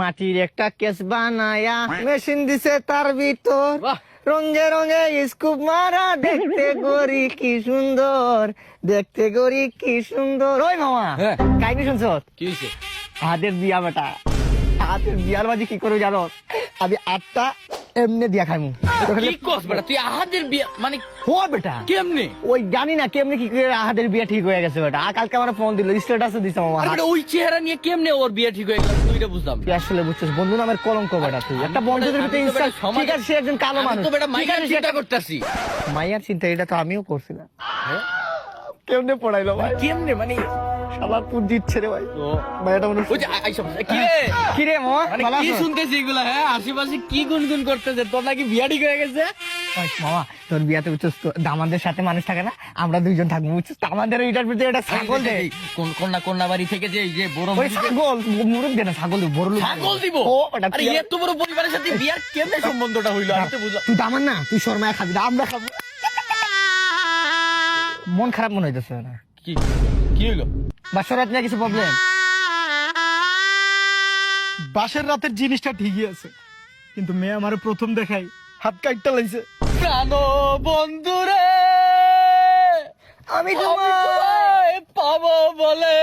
মাটির একটা কেস বানায়া মেশিন দিছে তার ভিতর রঙে রঙে স্কুপ মারা দেখতে গরি কি সুন্দর দেখতে গরি কি সুন্দর। ওই মামা কাহিনী শুনছ? কি হয়েছে? হাতের বিয়া বেটা, হাতের বিয়ার মাঝে কি করে জানো? আমি 8টা এমনি দিয়া খাইমু। কি কস বেটা তুই আহাদের বিয়া মানে হো বেটা কেমনে? ওই জানি না কেমনি কি করে আহাদের বিয়া ঠিক হয়ে গেছে বেটা। কালকে আমার ফোন দিল, স্ট্যাটাসে দিছে মামা। আরে বেটা ওই চেহারা নিয়ে কেমনে ওর বিয়া ঠিক হয়ে গেল তুই এটা বুঝলাম তুই আসলে বুঝছিস বন্ধু নামের কলঙ্ক বেটা। তুই একটা বন্ধুদের ভিতরে ঠিক আছে, সে একজন কালো মানুষ। তো বেটা ঠিক মাইয়ার আছে, চিন্তা করতেছি। মাইয়ার চিন্তা এটা তো আমিও করছিলাম। কেমনে পড়াইলো ভাই? কেমনে মানে শালা তুই দিচ্ছে রে ভাই। মাইয়াটা মনে ওই যে আইসা কি রে কি রে মামা মানে ভালো কি আছো? শুনতেছি এগুলা? হ্যাঁ আশেপাশে কি গুনগুন করতেছে? তোর নাকি বিয়া ঠিক হয়ে গেছে? ওই মামা তোর বিয়াতে বুঝছিস তো দামাদের সাথে মানুষ থাকে না, আমরা দুইজন থাকবো বুঝছিস তো। আমাদের এটার ভিতরে এটা ছাগল দে, কোন কন্যা বাড়ি থেকে যে এই যে বড় ওই ছাগল মুরুখ দে না, ছাগল দিব, বড় লোক ছাগল দিব। ও ওটা আরে এত বড় পরিবারের সাথে বিয়ার কেমনে সম্বন্ধটা হইলো আমি তো বুঝলাম। তুই দামান না, তুই শর্মায় খাবি না, আমরা খাবো। মন খারাপ মনে হইতেছে না? কি কি হইলো? বাসর রাত নিয়ে কিছু প্রবলেম? বাসের রাতের জিনিসটা ঠিকই আছে, কিন্তু মেয়ে আমার প্রথম দেখাই হাত কাটটা লাইছে। প্রাণ বন্ধুরে আমি তোমায় পাবো বলে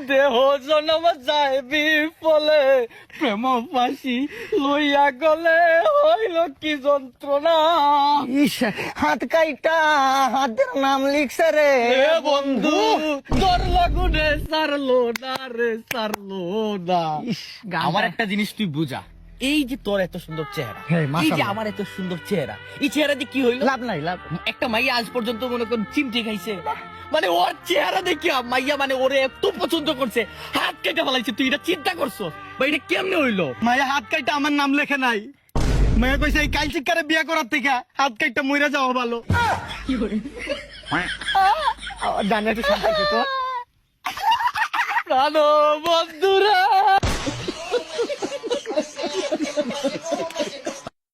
দেহ জনম যায় বিফলে প্রেম ফাঁসি লইয়া গলে হইল কি যন্ত্রণা। ইস, হাত কাইটা হাতের নাম লিখছে রে এ বন্ধু তোর লাগুনে সারলো না রে সারলো না। ইস, গানটা- আমার একটা জিনিস তুই বুঝা, এই যে তোর এত সুন্দর চেহারা, হ্যাঁ, এই যে মাশাআল্লাহ। আমার এত সুন্দর চেহারা, এই চেহারা দিয়ে কি হইলো? লাভ নাই লাভ। একটা মাইয়া আজ পর্যন্ত মনে কর চিমটি খাইছে, মানে ওর চেহারা দেখিয়া মাইয়া মানে ওরে এত পছন্দ করছে, হাত কেটে ফেলাইছে। তুই এটা চিন্তা করছো বা এটা কেমনে হইলো? মায়া হাত কাটটা আমার নাম লেখে নাই। মায়া কইছে এই কাল চিকারে বিয়া করার থেকে হাত কাটটা মইরা যাওয়া ভালো। জানি একটু শান্তি তো। প্রাণ বন্ধুরে